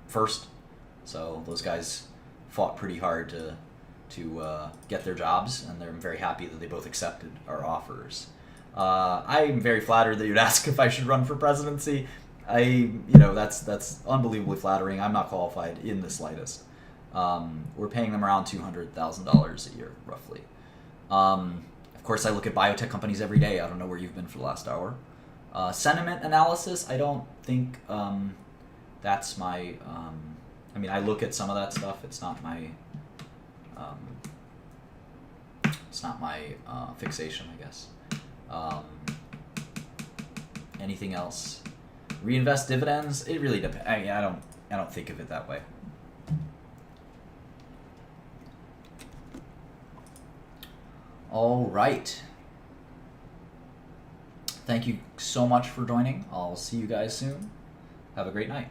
first. So those guys fought pretty hard to get their jobs, and they're very happy that they both accepted our offers. I'm very flattered that you'd ask if I should run for presidency. That's unbelievably flattering. I'm not qualified in the slightest. We're paying them around $200,000 a year, roughly. Of course, I look at biotech companies every day. I don't know where you've been for the last hour. Sentiment analysis, I don't think that's my... I look at some of that stuff. It's not my... fixation, I guess. Anything else? Reinvest dividends? It really depends. I don't think of it that way. All right. Thank you so much for joining. I'll see you guys soon. Have a great night.